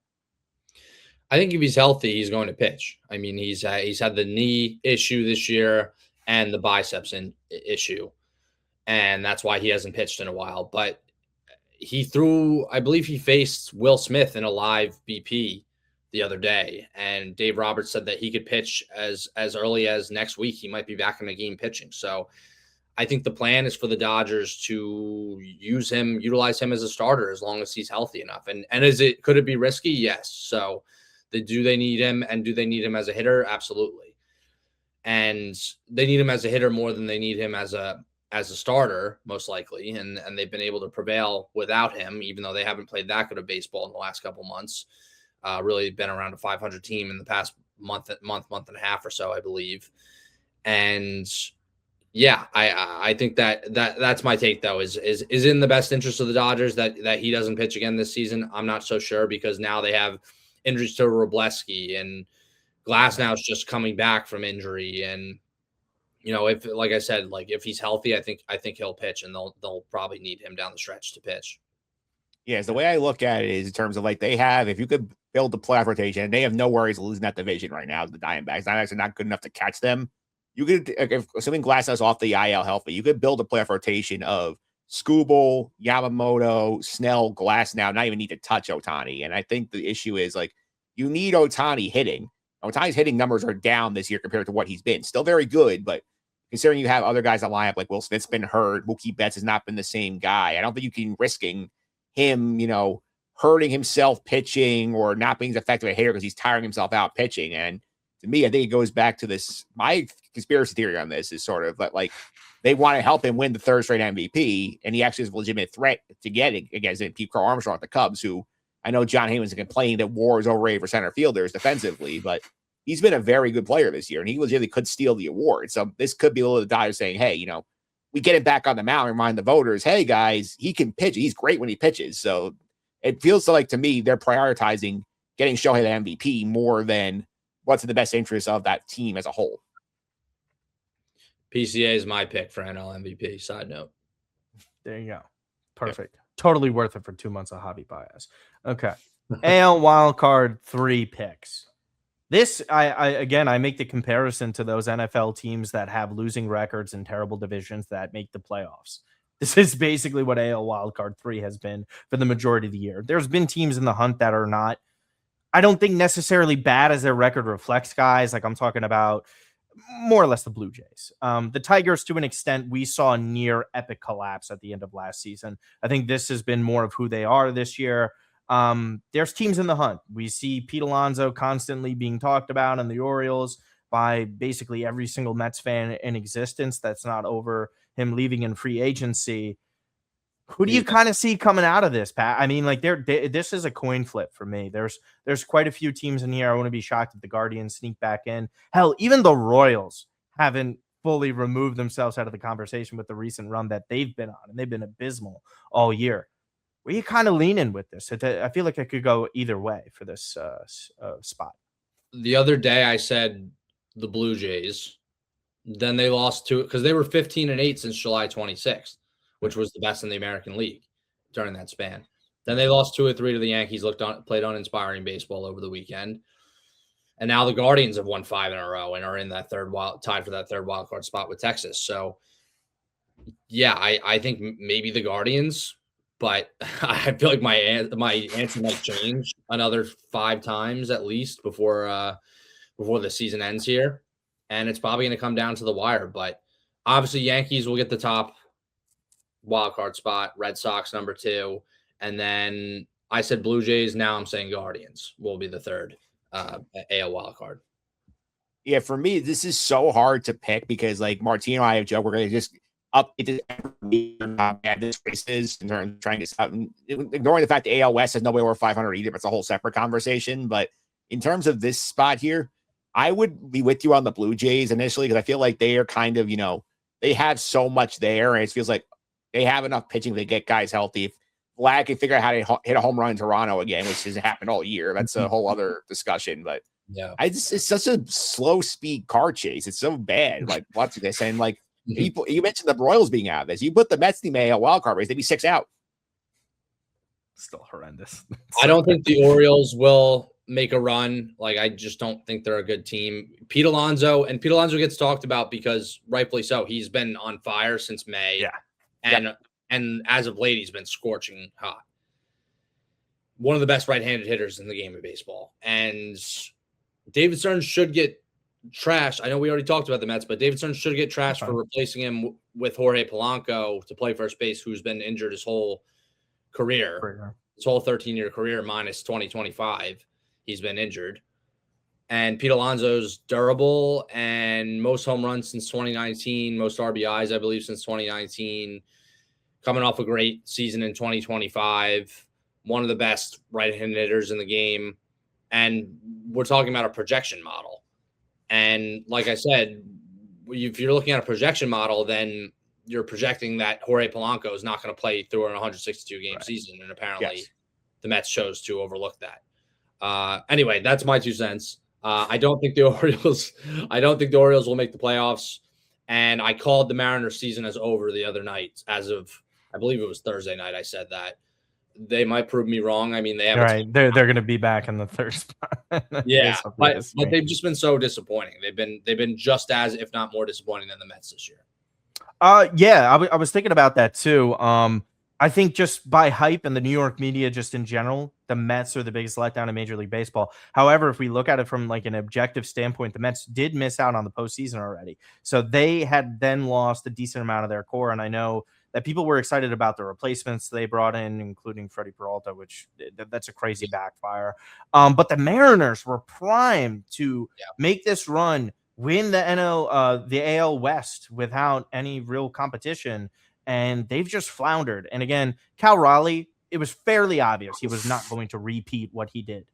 I think if he's healthy, he's going to pitch. I mean, he's had the knee issue this year and the biceps issue, and that's why he hasn't pitched in a while. But I believe he faced Will Smith in a live BP the other day, and Dave Roberts said that he could pitch as early as next week. He might be back in the game pitching. So I think the plan is for the Dodgers to utilize him as a starter as long as he's healthy enough. And could it be risky? Yes. So do they need him, and do they need him as a hitter? Absolutely. And they need him as a hitter more than they need him as a starter, most likely. And they've been able to prevail without him, even though they haven't played that good of baseball in the last couple months. Really been around a 500 team in the past month and a half or so, I believe. And yeah, I think that's my take though, is in the best interest of the Dodgers that he doesn't pitch again this season. I'm not so sure, because now they have injuries to Robleski, and Glasnow's just coming back from injury. And, if, like I said, if he's healthy, I think he'll pitch, and they'll probably need him down the stretch to pitch. Yeah, the way I look at it is in terms of they have, if you could build the playoff rotation, and they have no worries losing that division right now, the Diamondbacks. Diamondbacks are not good enough to catch them. You could, assuming Glasnow's off the IL healthy, you could build a playoff rotation of Skubal, Yamamoto, Snell, Glasnow, not even need to touch Ohtani. And I think the issue is you need Ohtani hitting. Ohtani's hitting numbers are down this year compared to what he's been. Still very good, but considering you have other guys on lineup, like Will Smith's been hurt, Mookie Betts has not been the same guy. I don't think you can risking him, hurting himself pitching or not being as effective a hitter because he's tiring himself out pitching. And to me, I think it goes back to this. My conspiracy theory on this is sort of that they want to help him win the third straight MVP, and he actually is a legitimate threat to get it against Pete Crow Armstrong at the Cubs, who I know John Heyman's complaining that WAR is overrated for center fielders defensively, but he's been a very good player this year, and he legitimately could steal the award. So this could be a little of the Dodgers saying, hey, we get him back on the mound, remind the voters, hey, guys, he can pitch. He's great when he pitches. So it feels to me, they're prioritizing getting Shohei the MVP more than what's in the best interest of that team as a whole. PCA is my pick for NL MVP. Side note. There you go. Perfect. Yep. Totally worth it for 2 months of hobby bias. Okay. AL wildcard 3 picks. This, I make the comparison to those NFL teams that have losing records and terrible divisions that make the playoffs. This is basically what AL wildcard 3 has been for the majority of the year. There's been teams in the hunt that are not, I don't think necessarily bad as their record reflects, guys. I'm talking about more or less the Blue Jays. The Tigers, to an extent, we saw a near epic collapse at the end of last season. I think this has been more of who they are this year. There's teams in the hunt. We see Pete Alonso constantly being talked about in the Orioles by basically every single Mets fan in existence that's not over him leaving in free agency. Who do you kind of see coming out of this, Pat? I mean, this is a coin flip for me. There's quite a few teams in here. I wouldn't be shocked if the Guardians sneak back in. Hell, even the Royals haven't fully removed themselves out of the conversation with the recent run that they've been on, and they've been abysmal all year. Where you kind of leaning with this? I feel like it could go either way for this spot. The other day I said the Blue Jays. Then they lost to it because they were 15-8 since July 26th, which was the best in the American League during that span. Then they lost 2 or 3 to the Yankees, played uninspiring baseball over the weekend. And now the Guardians have won 5 in a row and are in that tied for that third wild card spot with Texas. So, yeah, I think maybe the Guardians, but I feel like my answer might change another 5 times at least before the season ends here. And it's probably going to come down to the wire. But obviously, Yankees will get the top wild card spot, Red Sox number 2. And then I said Blue Jays. Now I'm saying Guardians will be the third AL wild card. Yeah, for me, this is so hard to pick because, like Martino and I have joked, we're going to just up it how bad this race is in terms of trying to stop, ignoring the fact that AL West has nobody over 500 either, but it's a whole separate conversation. But in terms of this spot here, I would be with you on the Blue Jays initially because I feel like they are kind of, they have so much there, and it feels like they have enough pitching to get guys healthy. If Vlad can figure out how to hit a home run in Toronto again, which hasn't happened all year, that's a whole other discussion. But yeah, it's such a slow speed car chase. It's so bad. Like what's this? And like people, you mentioned the Royals being out of this. You put the Mets in the AL wild card race, they'd be 6 out. Still horrendous. I don't think the Orioles will make a run. Like, I just don't think they're a good team. Pete Alonso gets talked about because rightfully so. He's been on fire since May. Yeah. And as of late, he's been scorching hot. One of the best right-handed hitters in the game of baseball. And David Stearns should get trashed. I know we already talked about the Mets, but David Stearns should get trashed for replacing him with Jorge Polanco to play first base, who's been injured his whole career. His whole 13-year career minus 2025. He's been injured. And Pete Alonso's durable and most home runs since 2019, most RBIs, I believe, since 2019. Coming off a great season in 2025. One of the best right-handed hitters in the game. And we're talking about a projection model. And like I said, if you're looking at a projection model, then you're projecting that Jorge Polanco is not going to play through an 162-game season. And apparently the Mets chose to overlook that. Anyway, that's my 2 cents. I don't think the Orioles will make the playoffs. And I called the Mariners season as over the other night. As of, I believe it was Thursday night, I said that. They might prove me wrong. I mean, they have they're going to be back in the third spot. Yeah, but they've just been so disappointing. They've been just as, if not more, disappointing than the Mets this year. Yeah, I was thinking about that too. I think just by hype and the New York media, just in general, the Mets are the biggest letdown in Major League Baseball. However, if we look at it from like an objective standpoint, the Mets did miss out on the postseason already. So they had then lost a decent amount of their core. And I know that people were excited about the replacements they brought in, including Freddie Peralta, which that's a crazy backfire. But the Mariners were primed to make this run, win the AL West without any real competition. And they've just floundered. And again, Cal Raleigh, it was fairly obvious he was not going to repeat what he did.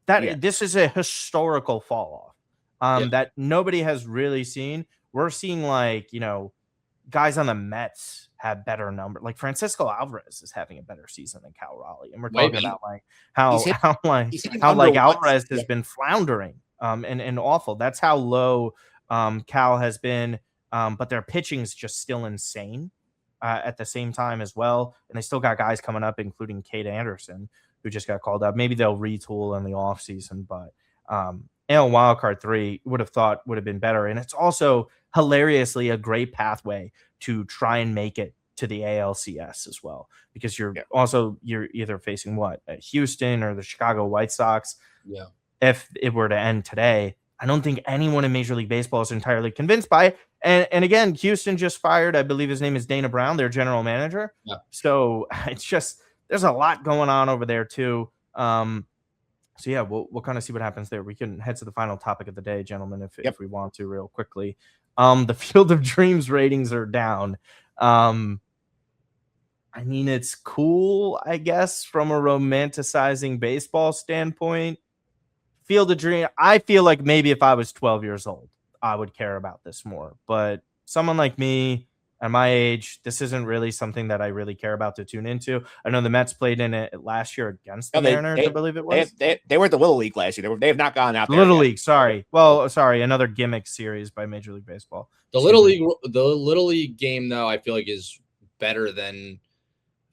This is a historical fall off that nobody has really seen. We're seeing guys on the Mets have better numbers. Like Francisco Alvarez is having a better season than Cal Raleigh. And we're talking about how Alvarez has been floundering and awful. That's how low Cal has been. But their pitching is just still insane. At the same time as well. And they still got guys coming up, including Kate Anderson, who just got called up. Maybe they'll retool in the offseason, but AL Wildcard 3 would have been better. And it's also hilariously a great pathway to try and make it to the ALCS as well, because you're either facing Houston or the Chicago White Sox. Yeah. If it were to end today, I don't think anyone in Major League Baseball is entirely convinced by it. And again, Houston just fired, I believe his name is Dana Brown, their general manager. Yeah. So it's just, there's a lot going on over there too. So yeah, we'll kind of see what happens there. We can head to the final topic of the day, gentlemen, if we want to real quickly. The Field of Dreams ratings are down. I mean, it's cool, I guess, from a romanticizing baseball standpoint. Field of Dreams, I feel like maybe if I was 12 years old, I would care about this more. But someone like me at my age, this isn't really something that I really care about to tune into. I know the Mets played in it last year against the Mariners, I believe it was. They were at the Little League last year. They have not gone out there. Little League, sorry. Well, sorry, another gimmick series by Major League Baseball. The Little League game, though, I feel like is better than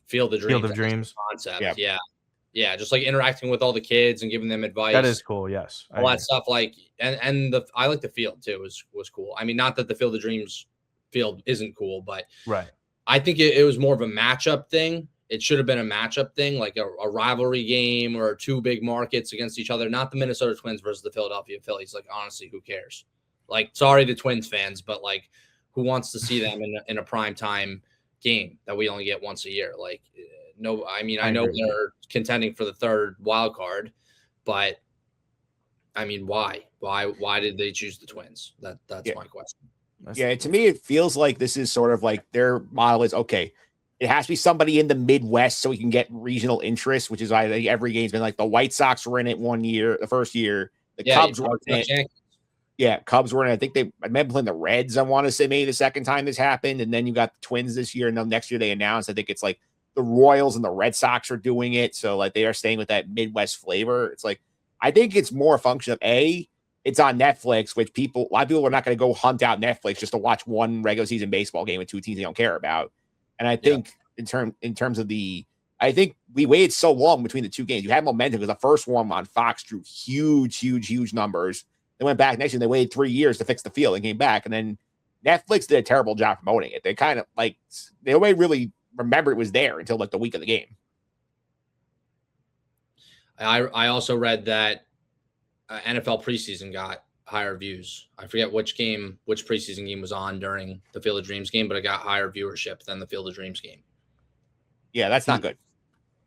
Field of Dreams. Field of Dreams concept. Yeah. Just like interacting with all the kids and giving them advice. That is cool. Yes. All that stuff. Like, and I like the field too. Was cool. I mean, not that the Field of Dreams field isn't cool, but right. I think it was more of a matchup thing. It should have been a matchup thing, like a rivalry game or two big markets against each other, not the Minnesota Twins versus the Philadelphia Phillies. Like, honestly, who cares? Like, sorry, the Twins fans, but like, who wants to see them in a prime time game that we only get once a year? Like, no, I mean, I know they're contending for the third wild card, but I mean, why? Why did they choose the Twins? That's my question. To me, it feels like this is sort of like their model is okay. It has to be somebody in the Midwest so we can get regional interest, which is why I think every game's been like the White Sox were in it one year, the first year, the Cubs were in it. Yeah, Cubs were in it. I think I remember playing the Reds, I want to say maybe the second time this happened. And then you got the Twins this year. And then next year they announced, I think it's like the Royals and the Red Sox are doing it. So like they are staying with that Midwest flavor. It's like, I think it's more a function of it's on Netflix, which a lot of people are not going to go hunt out Netflix just to watch one regular season baseball game with two teams they don't care about. And I think in terms of I think we waited so long between the two games. You had momentum because the first one on Fox drew huge numbers. They went back next year. They waited 3 years to fix the field and came back. And then Netflix did a terrible job promoting it. They kind of like nobody really remembered it was there until like the week of the game. I also read that NFL preseason got higher views. I forget which preseason game was on during the Field of Dreams game, but it got higher viewership than the Field of Dreams game. Yeah, that's not good.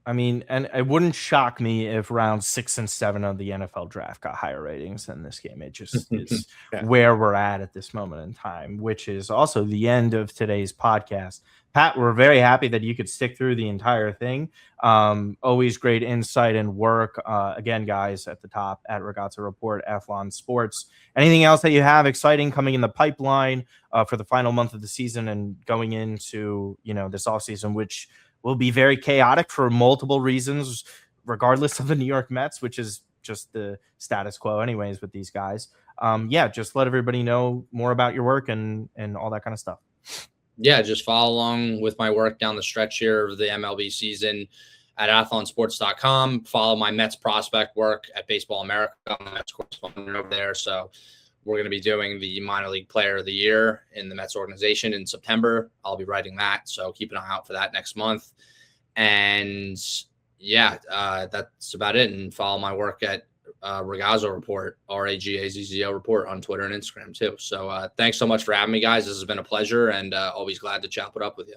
I mean, and it wouldn't shock me if round 6 and 7 of the NFL draft got higher ratings than this game. It just is where we're at this moment in time, which is also the end of today's podcast. Pat, we're very happy that you could stick through the entire thing. Always great insight and work. Again, guys, at the top, at Ragazzo Report, Athlon Sports. Anything else that you have exciting coming in the pipeline for the final month of the season and going into, this offseason, which will be very chaotic for multiple reasons, regardless of the New York Mets, which is just the status quo anyways with these guys. Just let everybody know more about your work and all that kind of stuff. Yeah, just follow along with my work down the stretch here of the MLB season at athlonsports.com. Follow my Mets prospect work at Baseball America. I'm the Mets correspondent over there. So we're going to be doing the minor league player of the year in the Mets organization in September. I'll be writing that. So keep an eye out for that next month. And that's about it. And follow my work at Ragazzo Report, Ragazzo Report on Twitter and Instagram too. So thanks so much for having me, guys. This has been a pleasure and always glad to chop it up with you.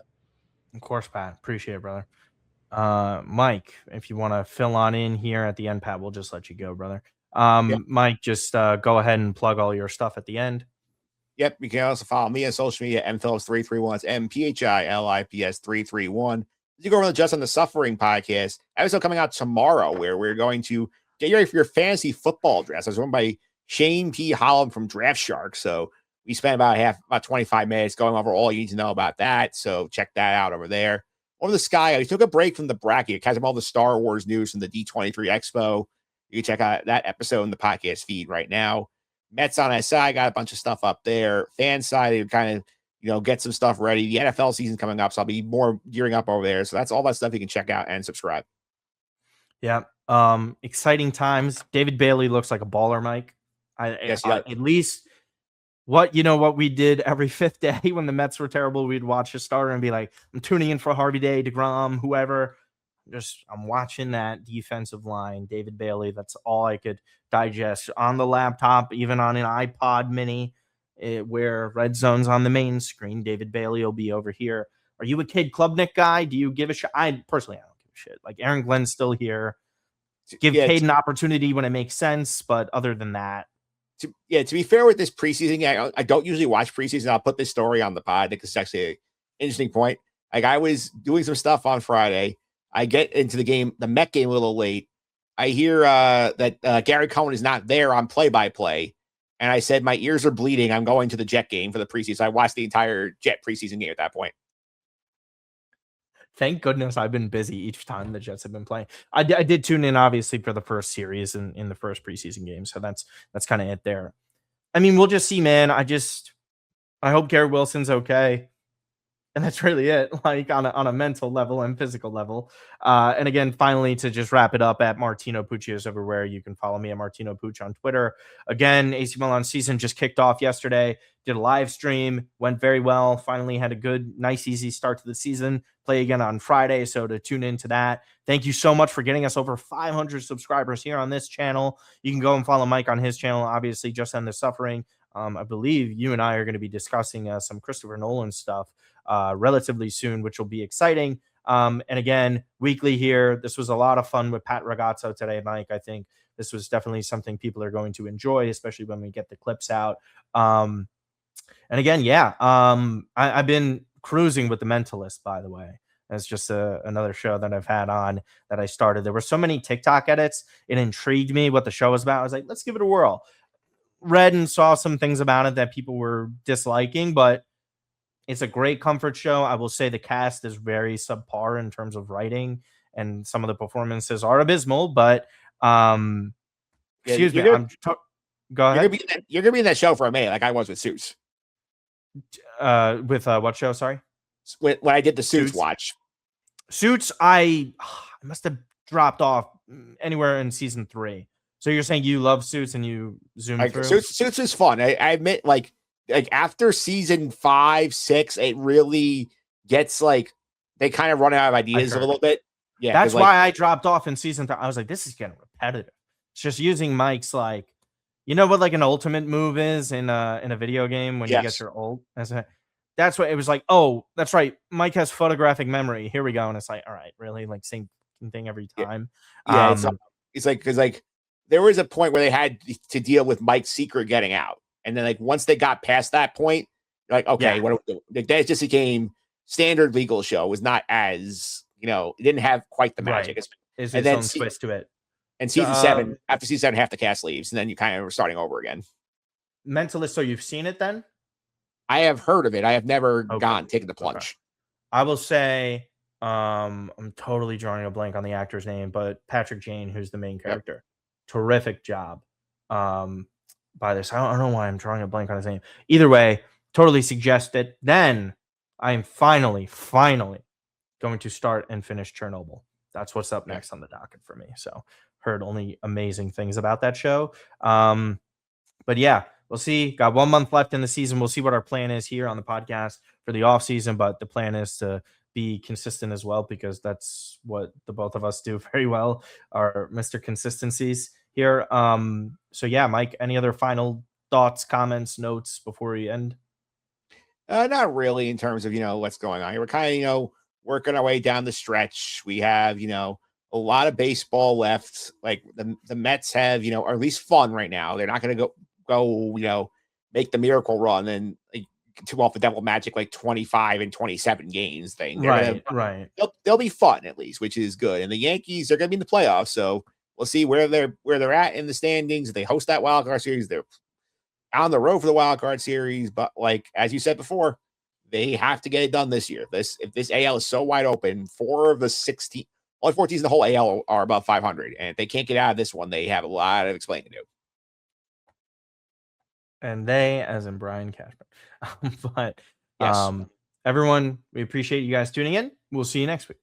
Of course, Pat. Appreciate it, brother. Mike, if you want to fill on in here at the end, Pat, we'll just let you go, brother. Mike, just go ahead and plug all your stuff at the end. Yep. You can also follow me on social media, mphillips331. It's MPHILIPS331. You go over the Just on the Suffering podcast episode coming out tomorrow, where we're going to get you ready for your fantasy football draft. I was run by Shane P. Holland from Draft Shark. So we spent about 25 minutes going over all you need to know about that. So check that out over there. Over the Sky, I took a break from the bracket. It has all the Star Wars news from the D23 Expo. You can check out that episode in the podcast feed right now. Mets on SI got a bunch of stuff up there. Fan side, they kind of, get some stuff ready. The NFL season coming up, so I'll be more gearing up over there. So that's all that stuff you can check out and subscribe. Yeah. Exciting times. David Bailey looks like a baller, Mike. At least what we did every fifth day when the Mets were terrible, we'd watch a starter and be like, I'm tuning in for Harvey Day, DeGrom, whoever. I'm watching that defensive line, David Bailey. That's all I could digest on the laptop, even on an iPod mini, where Red Zone's on the main screen. David Bailey will be over here. Are you a Cade Klubnik guy? Do you give a shit? I personally don't give a shit. Like Aaron Glenn's still here. Give Cade an opportunity when it makes sense, but other than that, to be fair with this preseason, I don't usually watch preseason. I'll put this story on the pod because it's actually an interesting point. Like I was doing some stuff on Friday. I get into the Met game a little late. I hear that Gary Cohen is not there on play-by-play. And I said, my ears are bleeding. I'm going to the Jet game for the preseason. So I watched the entire Jet preseason game at that point. Thank goodness I've been busy each time the Jets have been playing. I did tune in, obviously, for the first series in the first preseason game. So that's kind of it there. I mean, we'll just see, man. I hope Garrett Wilson's okay. And that's really it, like on a mental level and physical level. And again, finally, to just wrap it up, at Martino Puccio is everywhere. You can follow me at Martino Puccio on Twitter. Again, AC Milan season just kicked off yesterday. Did a live stream, went very well. Finally had a good, nice, easy start to the season. Play again on Friday, so to tune into that. Thank you so much for getting us over 500 subscribers here on this channel. You can go and follow Mike on his channel, obviously, Just End the Suffering. I believe you and I are going to be discussing some Christopher Nolan stuff relatively soon, which will be exciting. And again, weekly here. This was a lot of fun with Pat Ragazzo today, Mike. I think this was definitely something people are going to enjoy, especially when we get the clips out. And again, yeah, I've been cruising with The Mentalist, by the way. That's just another show that I've had on that I started. There were so many TikTok edits. It intrigued me what the show was about. I was like, let's give it a whirl. Read and saw some things about it that people were disliking, but it's a great comfort show. I will say the cast is very subpar in terms of writing, and some of the performances are abysmal, but excuse me. Go ahead. You're gonna be in that show for a minute, like I was with Suits. With what show? Sorry. When I did the Suits watch. Suits, I must have dropped off anywhere in season 3. So you're saying you love Suits and you zoom through? Suits is fun. I admit, like after season 5, 6, it really gets like they kind of run out of ideas a little bit. Yeah, that's why I dropped off in season 3. I was like, this is getting repetitive. It's just using Mike's, like, you know what, like an ultimate move is in a video game when you get your ult. That's what it was like. Oh, that's right. Mike has photographic memory. Here we go. And it's like, all right, really, like same thing every time. Yeah, it's like because like there was a point where they had to deal with Mike's secret getting out. And then, like, once they got past that point, like, okay, what do we do? That just became standard legal show. It was not as, it didn't have quite the magic. Right. It's its own twist to it. And season 7, after season 7, half the cast leaves, and then you kind of were starting over again. Mentalist, so you've seen it then? I have heard of it. I have never taken the plunge. Okay. I will say, I'm totally drawing a blank on the actor's name, but Patrick Jane, who's the main character, terrific job. By this, I don't know why I'm drawing a blank on his name. Either way, totally suggest it. Then I am finally going to start and finish Chernobyl. That's what's up next on the docket for me. So heard only amazing things about that show. But yeah, we'll see. Got 1 month left in the season. We'll see what our plan is here on the podcast for the off season. But the plan is to be consistent as well, because that's what the both of us do very well, are Mr. Consistencies here. So yeah, Mike, any other final thoughts, comments, notes before we end? Not really, in terms of, what's going on here. We're kind of, working our way down the stretch. We have, a lot of baseball left. Like the Mets have, are at least fun right now. They're not going to go, make the miracle run and to off the devil magic, like 25 and 27 games thing. Right. They'll be fun at least, which is good. And the Yankees, they're going to be in the playoffs. So we'll see where they're at in the standings. They host that wild card series. They're on the road for the wild card series. But like, as you said before, they have to get it done this year. If this AL is so wide open, 4 of the 16, only 4 teams in the whole AL are above 500. And if they can't get out of this one, they have a lot of explaining to do. And they, as in Brian Cashman. But yes. Everyone, we appreciate you guys tuning in. We'll see you next week.